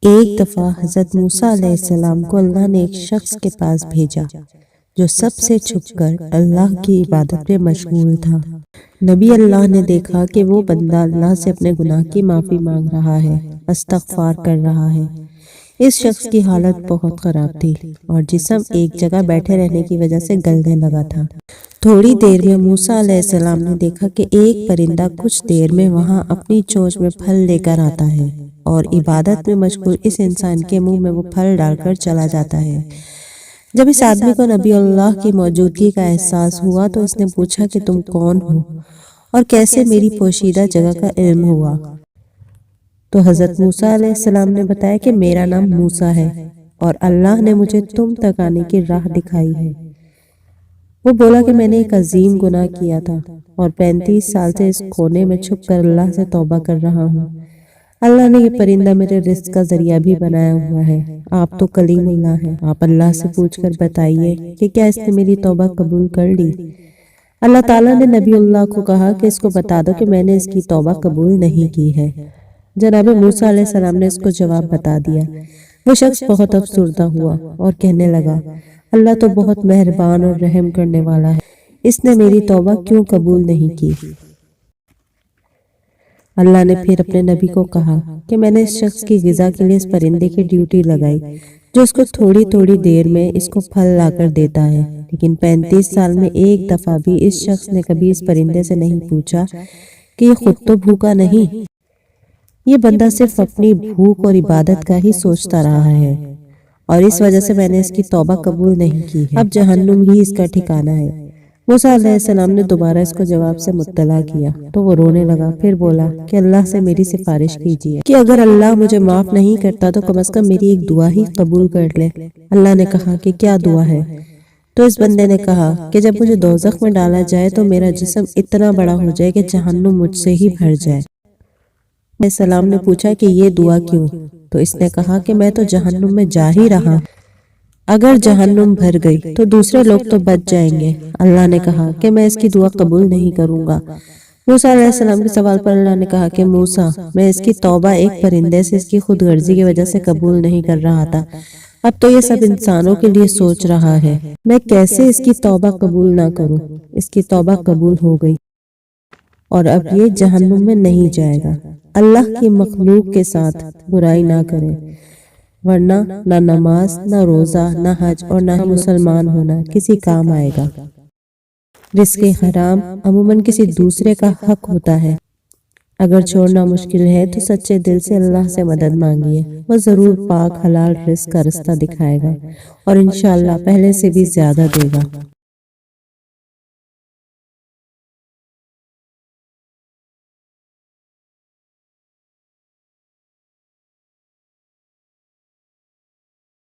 ایک دفعہ حضرت موسیٰ علیہ السلام کو اللہ نے ایک شخص کے پاس بھیجا جو سب سے چھپ کر اللہ کی عبادت میں مشغول تھا۔ نبی اللہ نے دیکھا کہ وہ بندہ اللہ سے اپنے گناہ کی معافی مانگ رہا ہے، استغفار کر رہا ہے۔ اس شخص کی حالت بہت خراب تھی اور جسم ایک جگہ بیٹھے رہنے کی وجہ سے گلنے لگا تھا۔ تھوڑی دیر میں موسیٰ علیہ السلام نے دیکھا کہ ایک پرندہ کچھ دیر میں وہاں اپنی چونچ میں پھل لے کر آتا ہے اور عبادت میں مشغول اس انسان کے منہ میں وہ پھل ڈال کر چلا جاتا ہے۔ جب اس آدمی کو نبی اللہ کی موجودگی کا احساس ہوا تو اس نے پوچھا کہ تم کون ہو اور کیسے میری پوشیدہ جگہ کا علم ہوا؟ تو حضرت موسیٰ علیہ السلام نے بتایا کہ میرا نام موسیٰ ہے اور اللہ نے مجھے تم تک آنے کی راہ دکھائی ہے۔ وہ بولا کہ میں نے ایک عظیم گناہ کیا تھا اور 35 سال سے اس کونے میں چھپ کر اللہ سے توبہ کر رہا ہوں۔ اللہ نے یہ پرندہ میرے رزق کا ذریعہ بھی بنایا ہوا ہے۔ آپ تو کلیم اللہ ہیں، آپ اللہ سے پوچھ کر بتائیے کہ کیا اس نے میری توبہ قبول کر لی؟ اللہ تعالیٰ نے نبی اللہ کو کہا کہ اس کو بتا دو کہ میں نے اس کی توبہ قبول نہیں کی ہے۔ جناب موسیٰ علیہ السلام نے اس کو جواب بتا دیا۔ وہ شخص بہت افسردہ ہوا اور کہنے لگا، اللہ تو بہت مہربان اور رحم کرنے والا ہے، اس نے میری توبہ کیوں قبول نہیں کی؟ اللہ نے پھر اپنے نبی کو کہا کہ میں نے اس شخص کی غذا کے لیے اس پرندے کی ڈیوٹی لگائی جو اس کو تھوڑی تھوڑی دیر میں اس کو پھل لا کر دیتا ہے، لیکن 35 سال میں ایک دفعہ بھی اس شخص نے کبھی اس پرندے سے نہیں پوچھا کہ یہ خود تو بھوکا نہیں۔ یہ بندہ صرف اپنی بھوک اور عبادت کا ہی سوچتا رہا ہے اور اس وجہ سے میں نے اس کی توبہ قبول نہیں کی ہے، اب جہنم ہی اس کا ٹھکانہ ہے۔ موسیٰ علیہ السلام نے دوبارہ اس کو جواب سے مطلع کیا تو وہ رونے لگا، پھر بولا کہ اللہ سے میری سفارش کیجیے کہ اگر اللہ مجھے معاف نہیں کرتا تو کم از کم میری ایک دعا ہی قبول کر لے۔ اللہ نے کہا کہ کیا دعا ہے؟ تو اس بندے نے کہا کہ جب مجھے دوزخ میں ڈالا جائے تو میرا جسم اتنا بڑا ہو جائے کہ جہنم مجھ سے ہی بھر جائے۔ علیہ السلام نے پوچھا کہ یہ دعا کیوں؟ تو اس نے کہا کہ میں تو جہنم میں جا ہی رہا، اگر جہنم بھر گئی تو دوسرے لوگ تو بچ جائیں گے۔ اللہ نے کہا کہ میں اس کی دعا قبول نہیں کروں گا۔ موسیٰ علیہ السلام کے سوال پر اللہ نے کہا کہ موسیٰ، میں اس کی توبہ ایک پرندے سے اس کی خود غرضی کی وجہ سے قبول نہیں کر رہا تھا، اب تو یہ سب انسانوں کے لیے سوچ رہا ہے، میں کیسے اس کی توبہ قبول نہ کروں؟ اس کی توبہ قبول ہو گئی اور اب یہ جہنم میں نہیں جائے گا۔ اللہ کی مخلوق کے ساتھ برائی نہ کریں، ورنہ نہ نماز، نہ روزہ، نہ حج اور نہ مسلمان ہونا کسی کام آئے گا۔ رزق حرام عموماً کسی دوسرے کا حق ہوتا ہے، اگر چھوڑنا مشکل ہے تو سچے دل سے اللہ سے مدد مانگیے، وہ ضرور پاک حلال رزق کا رستہ دکھائے گا اور انشاءاللہ پہلے سے بھی زیادہ دے گا۔